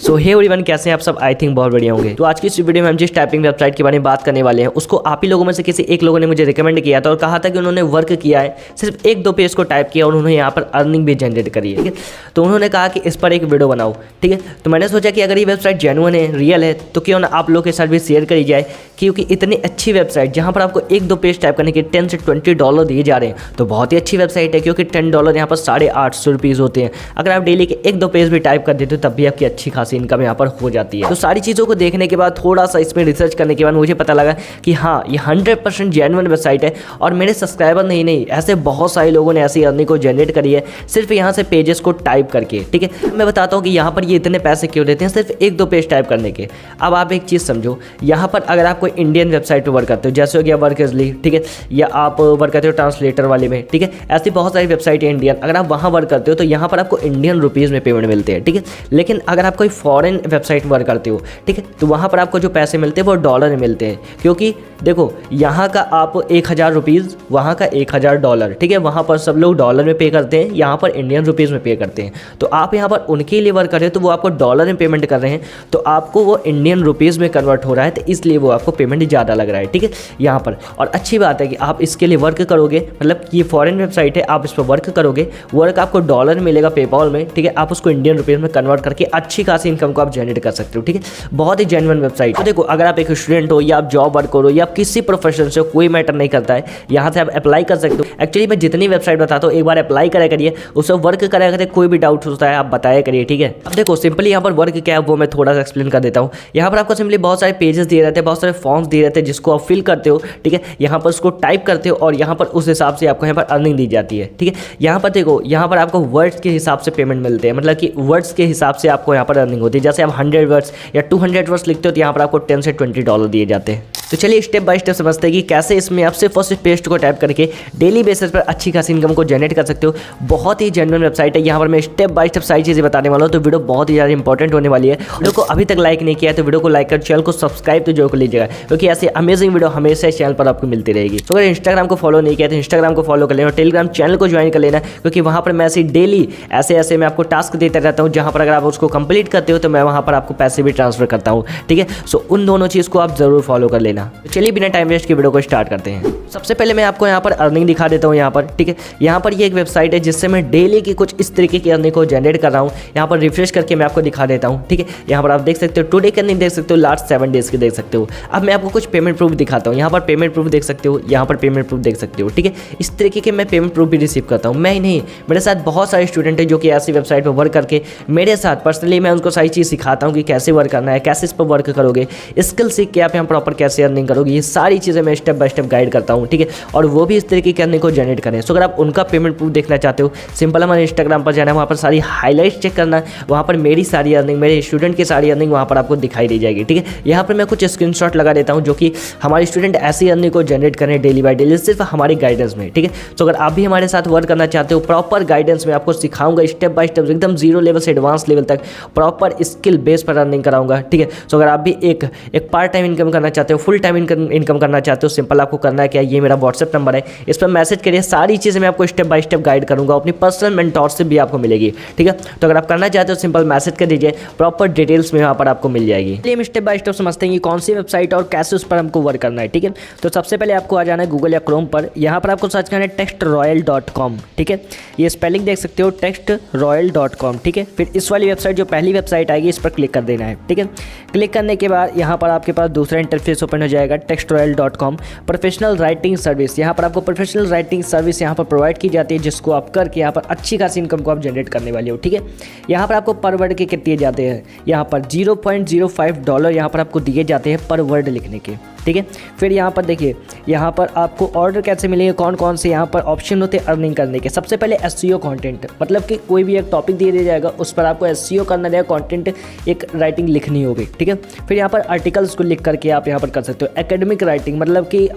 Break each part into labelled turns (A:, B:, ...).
A: सो hey everyone, कैसे हैं आप सब? आई थिंक बहुत बढ़िया होंगे। तो आज की इस वीडियो में हम जिस टाइपिंग वेबसाइट के बारे में बात करने वाले हैं उसको आप ही लोगों में से किसी एक लोगों ने मुझे रिकमेंड किया था और कहा था कि उन्होंने वर्क किया है, सिर्फ एक दो पेज को टाइप किया और उन्होंने यहाँ पर अर्निंग भी जनरेट करी है। ठीक है, तो उन्होंने कहा कि इस पर एक वीडियो बनाओ। ठीक है, तो मैंने सोचा कि अगर ये वेबसाइट जेन्युइन है, रियल है, तो क्यों ना आप लोग के साथ भी शेयर करी जाए, क्योंकि इतनी अच्छी वेबसाइट जहाँ पर आपको एक दो पेज टाइप करने के 10 से $20 दिए जा रहे हैं, तो बहुत ही अच्छी वेबसाइट है। क्योंकि $10 यहाँ पर ₹850 होते हैं। अगर आप डेली के एक दो पेज भी टाइप कर देते हो तब भी आपकी अच्छी खासी इनकम यहाँ पर हो जाती है। तो सारी चीज़ों को देखने के बाद, थोड़ा सा इसमें रिसर्च करने के बाद मुझे पता लगा कि हाँ, ये 100% जेन्युइन वेबसाइट है। और मेरे सब्सक्राइबर नहीं ऐसे बहुत सारे लोगों ने ऐसी अर्निंग को जनरेट करी है सिर्फ यहाँ से पेजेस को टाइप करके। ठीक है, मैं बताता हूँ कि यहाँ पर ये इतने पैसे क्यों देते हैं सिर्फ एक दो पेज टाइप करने के। अब आप एक चीज़ समझो, यहाँ पर अगर आप कोई इंडियन वेबसाइट पर वर्क करते हो, जैसे हो गया वर्कर्सली, ठीक है, या आप वर्क करते हो ट्रांसलेटर वाले में, ठीक है, ऐसी बहुत सारी वेबसाइट है इंडियन। अगर आप वहाँ वर्क करते हो तो यहाँ पर आपको इंडियन रुपीज़ में पेमेंट मिलते हैं। ठीक है, लेकिन अगर आप कोई फॉरेन वेबसाइट वर्क करते हो, ठीक है, तो वहाँ पर आपको जो पैसे मिलते हैं वो डॉलर में मिलते हैं। क्योंकि देखो, यहाँ का आप 1000 रुपीज़, वहाँ का $1000, ठीक है, वहाँ पर सब लोग डॉलर में पे करते हैं, यहाँ पर इंडियन रुपीज़ में पे करते हैं। तो आप यहाँ पर उनके लिए वर्क कर रहे हो तो वो आपको डॉलर में पेमेंट कर रहे हैं, तो आपको वो इंडियन रुपीज़ में कन्वर्ट हो रहा है, तो इसलिए वो आपको पेमेंट ज़्यादा लग रहा है। ठीक है, यहाँ पर और अच्छी बात है कि आप इसके लिए वर्क करोगे, मतलब ये फॉरेन वेबसाइट है, आप इस पर वर्क करोगे, वर्क आपको डॉलर में मिलेगा पेपॉल में। ठीक है, आप उसको इंडियन रुपीज़ में कन्वर्ट करके अच्छी खासी इनकम को आप जनरेट कर सकते हो। ठीक है, बहुत ही जेन्युइन वेबसाइट। तो देखो, अगर आप एक स्टूडेंट हो या आप जॉब वर्क करो या आप किसी प्रोफेशन से हो, कोई मैटर नहीं करता है, यहाँ से आप अप्लाई कर सकते हो। एक्चुअली मैं जितनी वेबसाइट बताता हूँ एक बार अप्लाई करा करिए, उससे वर्क करा करिए, कोई भी डाउट होता है आप बताया करिए। ठीक है, अब देखो सिंपली यहाँ पर वर्क क्या है वो मैं थोड़ा सा एक्सप्लेन कर देता हूँ। यहाँ पर आपको सिंपली बहुत सारे पेजेस दिए रहते हैं, बहुत सारे फॉर्म्स दिए रहते हैं जिसको आप फिल करते हो। ठीक है, यहाँ पर उसको टाइप करते हो और यहाँ पर उस हिसाब से आपको यहाँ पर अर्निंग दी जाती है। ठीक है, यहाँ पर देखो, यहाँ पर आपको वर्ड्स के हिसाब से पेमेंट मिलते हैं, मतलब कि वर्ड्स के हिसाब से आपको यहाँ पर अर्निंग होती है। जैसे आप 100 वर्ड्स या 200 वर्ड्स लिखते हो तो यहाँ पर आपको 10 से $20 दिए जाते हैं। तो चलिए स्टेप बाय स्टेप समझते हैं कि कैसे इसमें आप सिर्फ फर्स्ट पेज को टाइप करके डेली बेसिस पर अच्छी खासी इनकम को जनरेट कर सकते हो। बहुत ही जेन्युइन वेबसाइट है। यहाँ पर मैं स्टेप बाय स्टेप सारी चीज़ें बताने वाला हूँ, तो वीडियो बहुत ही ज़्यादा इंपॉर्टेंट होने वाली है। वीडियो को अभी तक लाइक नहीं किया है तो वीडियो को लाइक कर, चैनल को सब्सक्राइब तो जरूर कर लीजिएगा, क्योंकि ऐसी अमेजिंग वीडियो हमेशा इस चैनल पर आपको मिलती रहेगी। तो अगर इंस्टाग्राम को फॉलो नहीं किया तो इंस्टाग्राम को फॉलो कर लेना, टेलीग्राम चैनल को ज्वाइन कर लेना, क्योंकि वहाँ पर मैं ऐसे डेली ऐसे मैं आपको टास्क देता रहता हूँ, जहाँ पर अगर आप उसको कंप्लीट करते हो तो मैं वहाँ पर आपको पैसे भी ट्रांसफर करता हूँ। ठीक है, सो उन दोनों चीज़ को आप जरूर फॉलो कर लेना। चलिए बिना टाइम वेस्ट की वीडियो को स्टार्ट करते हैं। सबसे पहले मैं आपको यहाँ पर अर्निंग दिखा देता हूँ। यहाँ पर ठीक है, यहाँ पर ये एक वेबसाइट है जिससे मैं डेली की कुछ इस तरीके की अर्निंग को जनरेट कर रहा हूँ। यहाँ पर रिफ्रेश करके मैं आपको दिखा देता हूँ। ठीक है, यहाँ पर आप देख सकते हो टुडे की अर्निंग देख सकते हो, लास्ट 7 डेज की देख सकते हो। अब मैं आपको कुछ पेमेंट प्रूफ दिखाता हूँ। यहाँ पर पेमेंट प्रूफ देख सकते हो, यहाँ पर पेमेंट प्रूफ देख सकते हो। ठीक है, इस तरीके के मैं पेमेंट प्रूफ भी रिसीव करता हूँ। मैं ही नहीं, मेरे साथ बहुत सारे स्टूडेंट हैं जो कि ऐसी वेबसाइट पर वर्क करके मेरे साथ पर्सनली मैं उनको सारी चीज़ सिखाता हूँ कि कैसे वर्क करना है, कैसे इस पर वर्क करोगे, स्किल सीख के आप यहाँ प्रॉपर कैसे अर्निंग करोगे। ये सारी चीज़ें मैं स्टेप बाय स्टेप गाइड करता हूँ। ठीक है, और वो भी इस तरीके के अर्निंग को जनरेट करें। सो अगर आप उनका पेमेंट प्रूफ देखना चाहते हो, सिंपल हमारे इंस्टाग्राम पर जाना है, वहाँ पर सारी हाईलाइट्स चेक करना है, वहाँ पर मेरी सारी अर्निंग, मेरे स्टूडेंट की सारी अर्निंग वहाँ पर आपको दिखाई दे जाएगी। ठीक है, यहाँ पर मैं कुछ स्क्रीनशॉट लगा देता हूँ जो कि हमारे स्टूडेंट ऐसी अर्निंग को जनरेट करें डेली बाय डेली सिर्फ हमारी गाइडेंस में। ठीक है, तो अगर आप भी हमारे साथ वर्क करना चाहते हो, प्रॉपर गाइडेंस में आपको सिखाऊंगा स्टेप बाय स्टेप, एकदम जीरो लेवल से एडवांस लेवल तक प्रॉपर स्किल बेस पर अर्निंग कराऊंगा। ठीक है, तो अगर आप भी एक पार्ट टाइम इनकम करना चाहते हो, फुल टाइम इनकम करना चाहते हो, सिंपल आपको करना है क्या, ये मेरा व्हाट्सएप नंबर है, इस पर मैसेज करिए। सारी चीज़ें मैं आपको स्टेप बाय स्टेप गाइड करूंगा, अपनी पर्सनल मेंटोरशिप भी आपको मिलेगी। ठीक है, तो अगर आप करना चाहते हो सिंपल मैसेज कर दीजिए, प्रॉपर डिटेल्स में वहाँ पर आपको मिल जाएगी। चलिए हम स्टेप बाय स्टेप समझते हैं कि कौन सी वेबसाइट और कैसे उस पर हमको वर्क करना है। ठीक है, तो सबसे पहले आपको आ जाना है गूगल या क्रोम पर। यहाँ पर आपको सर्च करना है textroyal.com। ठीक है, ये स्पेलिंग देख सकते हो, textroyal.com। ठीक है, फिर इस वाली वेबसाइट जो पहली वेबसाइट आएगी इस पर क्लिक कर देना है। ठीक है, क्लिक करने के बाद यहाँ पर आपके पास दूसरा इंटरफेस ओपन हो जाएगा, textroyal.com प्रोफेशनल राइटिंग सर्विस। यहाँ पर आपको प्रोफेशनल राइटिंग सर्विस यहाँ पर प्रोवाइड की जाती है, जिसको आप करके यहाँ पर अच्छी खासी इनकम को आप जनरेट करने वाले हो। ठीक है, यहाँ पर आपको पर वर्ड के कितने दिए जाते हैं, यहाँ पर $0.05 यहाँ पर आपको दिए जाते हैं पर वर्ड लिखने के। ठीक है, फिर यहाँ पर देखिए, यहाँ पर आपको ऑर्डर कैसे मिलेंगे, कौन कौन से यहाँ पर ऑप्शन होते हैं अर्निंग करने के। सबसे पहले एसईओ कंटेंट, मतलब कि कोई भी एक टॉपिक दिए दिया जाएगा, उस पर आपको एसईओ करना रहेगा, कंटेंट एक राइटिंग लिखनी होगी। ठीक है, फिर यहाँ पर आर्टिकल्स को लिख करके आप यहाँ पर कर सकते हो। एकेडमिक राइटिंग, मतलब कि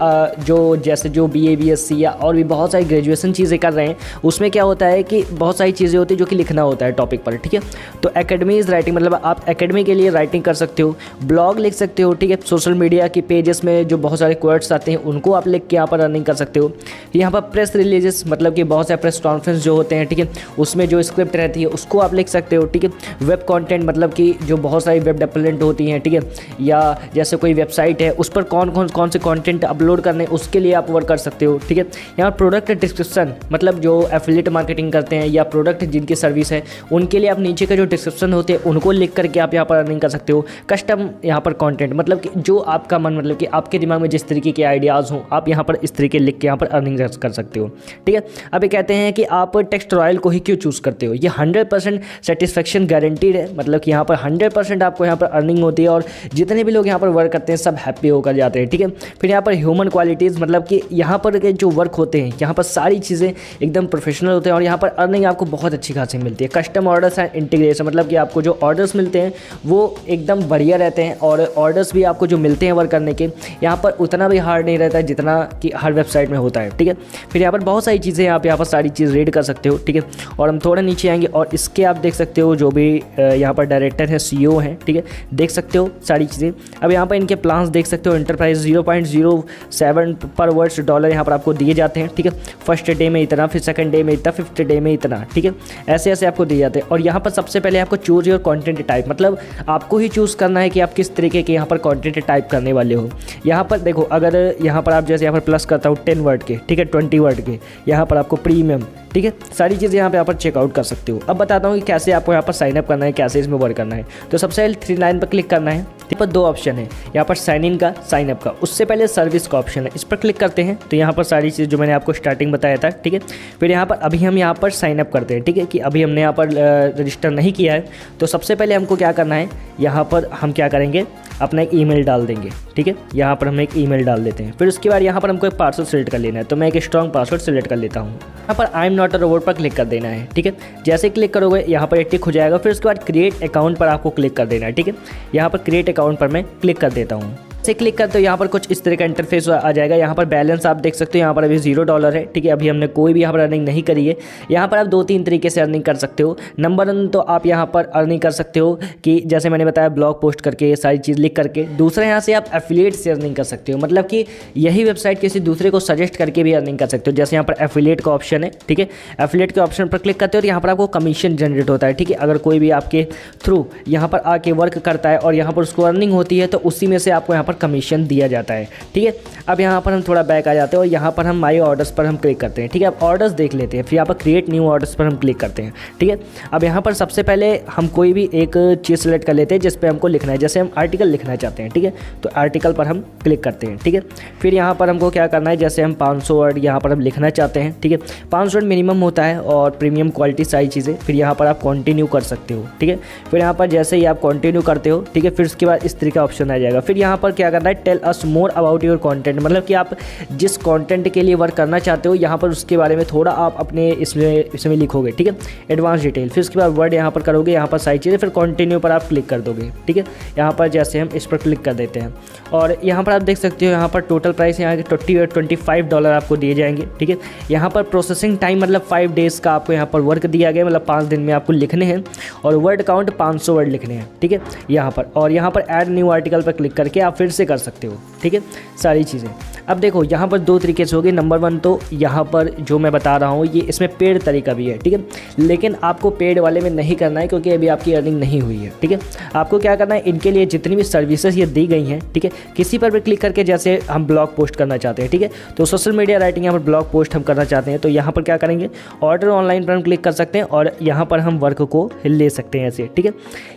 A: जो जैसे जो BA BSc या और भी बहुत सारी ग्रेजुएशन चीज़ें कर रहे हैं, उसमें क्या होता है कि बहुत सारी चीज़ें होती है जो कि लिखना होता है टॉपिक पर। ठीक है, तो एकेडमीज राइटिंग, मतलब आप एकेडमी के लिए राइटिंग कर सकते हो, ब्लॉग लिख सकते हो। ठीक है, सोशल मीडिया की पेजेस जिसमें जो बहुत सारे कोट्स आते हैं उनको आप लिख के यहाँ पर अर्निंग कर सकते हो। यहाँ पर प्रेस रिलीजेस मतलब कि बहुत सारे प्रेस कॉन्फ्रेंस जो होते हैं, ठीक है, उसमें जो स्क्रिप्ट रहती है उसको आप लिख सकते हो, ठीक है। वेब कंटेंट मतलब कि जो बहुत सारी वेब डेवलपमेंट होती हैं, ठीक है, या जैसे कोई वेबसाइट है उस पर कौन से कंटेंट अपलोड करने उसके लिए आप वर्क कर सकते हो, ठीक है। यहाँ प्रोडक्ट डिस्क्रिप्शन मतलब जो एफिलिएट मार्केटिंग करते हैं या प्रोडक्ट जिनकी सर्विस है उनके लिए आप नीचे के जो डिस्क्रिप्शन होते हैं उनको लिख करके आप यहाँ पर अर्निंग कर सकते हो। कस्टम यहाँ पर कंटेंट मतलब कि जो आपका मन मतलब कि आपके दिमाग में जिस तरीके के आइडियाज़ हों आप यहाँ पर इस तरीके लिख के यहाँ पर अर्निंग कर सकते हो, ठीक है। अब ये कहते हैं कि आप टेक्स्ट रॉयल को ही क्यों चूज़ करते हो। ये 100% सेटिस्फेक्शन गारंटीड है, मतलब कि यहाँ पर 100% आपको यहाँ पर अर्निंग होती है और जितने भी लोग यहाँ पर वर्क करते हैं सब हैप्पी होकर जाते हैं, ठीक है। फिर यहाँ पर ह्यूमन क्वालिटीज़ मतलब कि यहाँ पर के जो वर्क होते हैं यहाँ पर सारी चीज़ें एकदम प्रोफेशनल होते हैं और यहाँ पर अर्निंग आपको बहुत अच्छी खासी मिलती है। कस्टम ऑर्डर्स एंड इंटीग्रेशन मतलब कि आपको जो ऑर्डर्स मिलते हैं वो एकदम बढ़िया रहते हैं और ऑर्डर्स भी आपको जो मिलते हैं वर्क करने के यहाँ पर उतना भी हार्ड नहीं रहता है जितना कि हर वेबसाइट में होता है, ठीक है। फिर यहाँ पर बहुत सारी चीज़ें आप यहाँ पर सारी चीज़ रीड कर सकते हो, ठीक है। और हम थोड़ा नीचे आएंगे और इसके आप देख सकते हो जो भी यहाँ पर डायरेक्टर है, CEO हैं, ठीक है, देख सकते हो सारी चीज़ें। अब यहाँ पर इनके प्लान्स देख सकते हो। एंटरप्राइज 0.07 पर वर्ड्स डॉलर यहाँ पर आपको दिए जाते हैं, ठीक है। फर्स्ट डे में इतना, फिर सेकंड डे में इतना, फिफ्थ डे में इतना, ठीक है, ऐसे ऐसे आपको दिए जाते हैं। और यहाँ पर सबसे पहले आपको चूज योर कंटेंट टाइप मतलब आपको ही चूज़ करना है कि आप किस तरीके के यहाँ पर कंटेंट टाइप करने वाले हो। यहाँ पर देखो अगर यहाँ पर आप जैसे यहाँ पर प्लस करता हूँ 10 वर्ड के, ठीक है, 20 वर्ड के, यहाँ पर आपको प्रीमियम, ठीक है, सारी चीज़ें यहाँ पर चेकआउट कर सकते हो। अब बताता हूँ कि कैसे आपको यहाँ पर साइन अप करना है, कैसे इसमें वर्क करना है। तो सबसे पहले 3 लाइन पर क्लिक करना है। यहाँ पर 2 ऑप्शन है, यहाँ पर साइन इन का, साइन अप का। उससे पहले सर्विस का ऑप्शन है, इस पर क्लिक करते हैं तो यहाँ पर सारी चीज़ जो मैंने आपको स्टार्टिंग बताया था, ठीक है। फिर यहाँ पर अभी हम यहाँ पर साइन अप करते हैं, ठीक है, कि अभी हमने यहाँ पर रजिस्टर नहीं किया है। तो सबसे पहले हमको क्या करना है, यहाँ पर हम क्या करेंगे, अपना एक ईमेल डाल देंगे, ठीक है। यहाँ पर हम एक ईमेल डाल देते हैं। फिर उसके बाद यहाँ पर हमको एक पासवर्ड सेलेक्ट कर लेना है। तो मैं एक स्ट्रॉन्ग पासवर्ड सेलेक्ट कर लेता हूँ। यहाँ पर I am not a robot पर क्लिक कर देना है, ठीक है। जैसे क्लिक करोगे यहाँ पर एक टिक हो जाएगा। फिर उसके बाद क्रिएट अकाउंट पर आपको क्लिक कर देना है, ठीक है। यहाँ पर क्रिएट अकाउंट पर मैं क्लिक कर देता हूँ। से क्लिक करते हो यहाँ पर कुछ इस तरह का इंटरफेस आ जाएगा। यहाँ पर बैलेंस आप देख सकते हो, यहाँ पर अभी $0 है, ठीक है। अभी हमने कोई भी यहाँ पर अर्निंग नहीं करी है। यहाँ पर आप 2-3 तरीके से अर्निंग कर सकते हो। नंबर 1 तो आप यहाँ पर अर्निंग कर सकते हो कि जैसे मैंने बताया ब्लॉग पोस्ट करके, ये सारी चीज़ लिख करके। दूसरा यहाँ से आप एफिलिएट से अर्निंग कर सकते हो, मतलब कि यही वेबसाइट किसी दूसरे को सजेस्ट करके भी अर्निंग कर सकते हो। जैसे यहाँ पर एफिलिएट का ऑप्शन है, ठीक है, एफिलिएट के ऑप्शन पर क्लिक करते हो तो यहाँ पर आपको कमीशन जनरेट होता है, ठीक है। अगर कोई भी आपके थ्रू यहाँ पर आके वर्क करता है और यहाँ पर उसको अर्निंग होती है तो उसी में से आपको यहाँ पर कमीशन दिया जाता है, ठीक है। अब यहाँ पर हम थोड़ा बैक आ जाते हैं और यहाँ पर हम माई ऑर्डर्स पर हम क्लिक करते हैं, ठीक है। अब ऑर्डर्स देख लेते हैं। फिर यहाँ पर क्रिएट न्यू ऑर्डर्स पर हम क्लिक करते हैं, ठीक है। अब यहाँ पर सबसे पहले हम कोई भी एक चीज़ सेलेक्ट कर लेते हैं जिस पे हमको लिखना है। जैसे हम आर्टिकल लिखना चाहते हैं, ठीक है, तो आर्टिकल पर हम क्लिक करते हैं, ठीक है। फिर यहाँ पर हमको क्या करना है, जैसे हम 500 वर्ड यहाँ पर हम लिखना चाहते हैं, ठीक है। 500 वर्ड मिनिमम होता है और प्रीमियम क्वालिटी सारी चीज़ें। फिर यहाँ पर आप कंटिन्यू कर सकते हो, ठीक है। फिर यहाँ पर जैसे ही आप कंटिन्यू करते हो, ठीक है, फिर उसके बाद इस तरीके का ऑप्शन आ जाएगा। फिर यहाँ पर क्या करना है, tell us more about your content, मतलब कि आप जिस कंटेंट के लिए वर्क करना चाहते हो यहाँ पर उसके बारे में थोड़ा आप अपने इसमें लिखोगे, ठीक है, एडवांस डिटेल। फिर उसके बाद वर्ड यहाँ पर करोगे, यहाँ पर सारी चीज़ें, फिर कंटिन्यू पर आप क्लिक कर दोगे, ठीक है। यहाँ पर जैसे हम इस पर क्लिक कर देते हैं और यहाँ पर आप देख सकते हो यहाँ पर टोटल प्राइस यहाँ के $25 आपको दिए जाएंगे, ठीक है। यहाँ पर प्रोसेसिंग टाइम मतलब 5 डेज़ का आपको यहाँ पर वर्क दिया गया, मतलब 5 दिन में आपको लिखने हैं और वर्ड काउंट 500 वर्ड लिखने हैं, ठीक है, यहाँ पर। और यहाँ पर ऐड न्यू आर्टिकल पर क्लिक करके आप फिर से कर सकते हो, ठीक है, सारी चीज़ें। अब देखो यहाँ पर 2 तरीके से होगी। नंबर 1 तो यहाँ पर जो मैं बता रहा हूँ ये इसमें पेड तरीका भी है, ठीक है, लेकिन आपको पेड वाले में नहीं करना है क्योंकि अभी आपकी अर्निंग नहीं हुई है, ठीक है। आपको क्या करना है, इनके लिए जितनी भी सर्विसेज ये दी गई हैं, ठीक है, किसी पर भी क्लिक करके, जैसे हम ब्लॉग पोस्ट करना चाहते हैं, ठीक है, तो सोशल मीडिया राइटिंग यहाँ पर ब्लॉग पोस्ट हम करना चाहते हैं तो यहाँ पर क्या करेंगे, ऑर्डर ऑनलाइन पर हम क्लिक कर सकते हैं और यहाँ पर हम वर्क को ले सकते हैं ऐसे, ठीक है।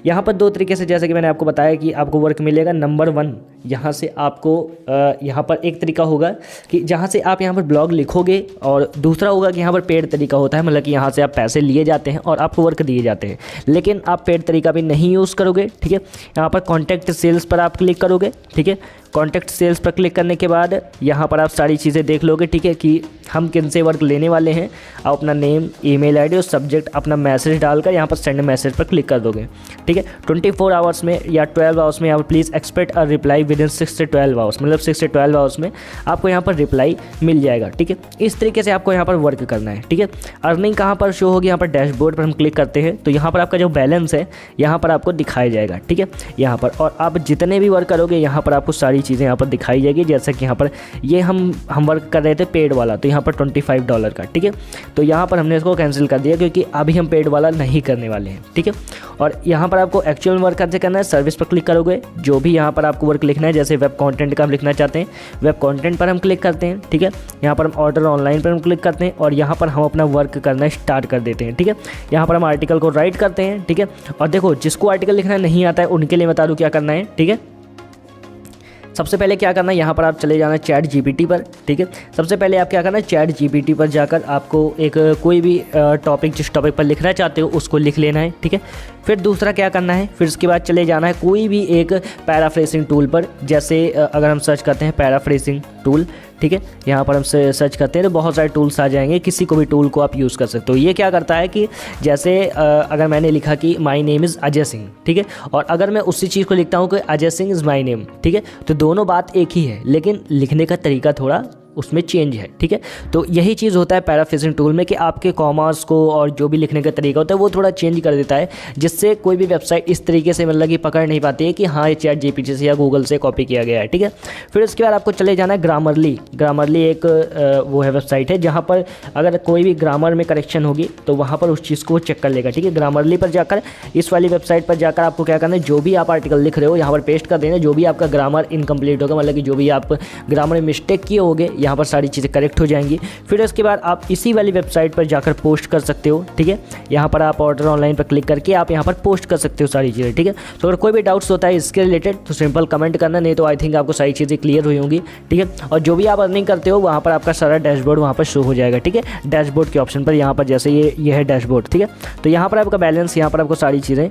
A: यहाँ पर 2 तरीके से, जैसे कि मैंने आपको बताया कि आपको वर्क मिलेगा। नंबर 1 यहाँ से आपको यहाँ पर एक तरीका होगा कि जहाँ से आप यहाँ पर ब्लॉग लिखोगे और दूसरा होगा कि यहाँ पर पेड तरीका होता है, मतलब कि यहाँ से आप पैसे लिए जाते हैं और आपको वर्क दिए जाते हैं, लेकिन आप पेड तरीका भी नहीं यूज़ करोगे, ठीक है। यहाँ पर कॉन्टैक्ट सेल्स पर आप क्लिक करोगे, ठीक है। कॉन्टैक्ट सेल्स पर क्लिक करने के बाद यहाँ पर आप सारी चीज़ें देख लोगे, ठीक है, कि हम किन से वर्क लेने वाले हैं। आप अपना नेम, ईमेल आईडी और सब्जेक्ट अपना मैसेज डालकर यहाँ पर सेंड मैसेज पर क्लिक कर दोगे, ठीक है। 24 आवर्स में या 12 आवर्स में आप please expect a reply with in 6 से 12 आवर्स, मतलब 6 से 12 आवर्स में आपको यहाँ पर रिप्लाई मिल जाएगा। ठीक है, इस तरीके से आपको यहाँ पर वर्क करना है। ठीक है, अर्निंग कहाँ पर शो होगी, यहाँ पर डैशबोर्ड पर हम क्लिक करते हैं तो यहाँ पर आपका जो बैलेंस है यहाँ पर आपको दिखाया जाएगा। ठीक है, यहाँ पर, और आप जितने भी वर्क करोगे यहाँ पर आपको सारी चीज़ें यहाँ पर दिखाई जाएगी। जैसा कि यहाँ पर ये हम वर्क कर रहे थे पेड वाला, तो यहाँ पर $25 का। ठीक है, तो यहाँ पर हमने इसको कैंसिल कर दिया क्योंकि अभी हम पेड वाला नहीं करने वाले हैं। ठीक है, और यहाँ पर आपको एक्चुअल वर्क कैसे करना है, सर्विस पर क्लिक करोगे, जो भी यहाँ पर आपको वर्क लिखना है, जैसे वेब कंटेंट का हम लिखना चाहते हैं, वेब कंटेंट पर हम क्लिक करते हैं। ठीक है, यहाँ पर हम ऑर्डर ऑनलाइन पर हम क्लिक करते हैं और यहाँ पर हम अपना वर्क करना स्टार्ट कर देते हैं। ठीक है, यहाँ पर हम आर्टिकल को राइट करते हैं। ठीक है, और देखो जिसको आर्टिकल लिखना नहीं आता है उनके लिए बता दूँ क्या करना है। ठीक है, सबसे पहले क्या करना है, यहाँ पर आप चले जाना चैट जीपीटी पर। ठीक है, सबसे पहले आप क्या करना है, चैट जीपीटी पर जाकर आपको एक कोई भी टॉपिक, जिस टॉपिक पर लिखना चाहते हो उसको लिख लेना है। ठीक है, फिर दूसरा क्या करना है, फिर उसके बाद चले जाना है कोई भी एक पैराफ्रेजिंग टूल पर। जैसे अगर हम सर्च करते हैं पैराफ्रेजिंग टूल, ठीक है, यहाँ पर हम सर्च करते हैं तो बहुत सारे टूल्स आ जाएंगे, किसी को भी टूल को आप यूज़ कर सकते हो। ये क्या करता है कि जैसे अगर मैंने लिखा कि my name is Ajay Singh, ठीक है, और अगर मैं उसी चीज़ को लिखता हूँ कि Ajay Singh is my name, ठीक है, तो दोनों बात एक ही है लेकिन लिखने का तरीका थोड़ा उसमें चेंज है। ठीक है, तो यही चीज़ होता है पैराफ्रेजिंग टूल में कि आपके कॉमास को और जो भी लिखने का तरीका होता है वो थोड़ा चेंज कर देता है, जिससे कोई भी वेबसाइट इस तरीके से मतलब कि पकड़ नहीं पाती है कि हाँ ये चैट जीपीटी से या गूगल से कॉपी किया गया है। ठीक है, फिर उसके बाद आपको चले जाना है ग्रामरली एक वो है वेबसाइट है जहाँ पर अगर कोई भी ग्रामर में करेक्शन होगी तो वहाँ पर उस चीज़ को चेक कर लेगा। ठीक है, ग्रामरली पर जाकर, इस वाली वेबसाइट पर जाकर आपको क्या करना है, जो भी आप आर्टिकल लिख रहे हो यहाँ पर पेस्ट कर देना, जो भी आपका ग्रामर इनकम्प्लीट होगा, मतलब कि जो भी आप ग्रामर में मिस्टेक किए होगे यहाँ पर सारी चीज़ें करेक्ट हो जाएंगी। फिर उसके बाद आप इसी वाली वेबसाइट पर जाकर पोस्ट कर सकते हो। ठीक है, यहाँ पर आप ऑर्डर ऑनलाइन पर क्लिक करके आप यहाँ पर पोस्ट कर सकते हो सारी चीज़ें। ठीक है, तो अगर कोई भी डाउट्स होता है इसके रिलेटेड तो सिंपल कमेंट करना, नहीं तो आई थिंक आपको सारी चीज़ें क्लियर हुई होंगी। ठीक है, और जो भी आप अर्निंग करते हो वहाँ पर आपका सारा डैशबोर्ड वहाँ पर शो हो जाएगा। ठीक है, डैशबोर्ड के ऑप्शन पर यहाँ पर जैसे ये है डैशबोर्ड। ठीक है, तो यहाँ पर आपका बैलेंस, यहाँ पर आपको सारी चीज़ें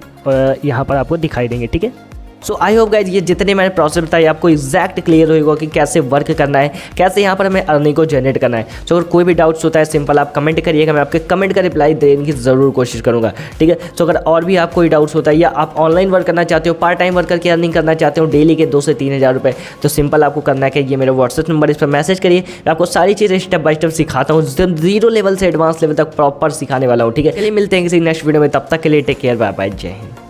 A: यहाँ पर आपको दिखाई देंगे। ठीक है, सो आई होप गाइज ये जितने मैंने प्रोसेस बताई आपको एग्जैक्ट क्लियर होगा कि कैसे वर्क करना है, कैसे यहाँ पर हमें अर्निंग को जनरेट करना है। सो अगर कोई भी डाउट्स होता है सिंपल आप कमेंट करिएगा, मैं आपके कमेंट का रिप्लाई देने की ज़रूर कोशिश करूँगा। ठीक है, सो अगर और भी आप कोई डाउट्स होता है या आप ऑनलाइन वर्क करना चाहते हो, पार्ट टाइम वर्क करके अर्निंग करना चाहते हो डेली के 2 से 3 हज़ार रुपये, तो सिंपल आपको करना है कि ये मेरा व्हाट्सएप नंबर, इस पर मैसेज करिए, मैं आपको सारी चीज़ें स्टेप बाय स्टेप सिखाता हूँ, जीरो लेवल से एडवांस लेवल तक प्रॉपर सिखाने वाला हूँ। ठीक है, चलिए मिलते हैं किसी नेक्स्ट वीडियो में, तब तक के लिए टेक केयर, बाय बाय, जय हिंद।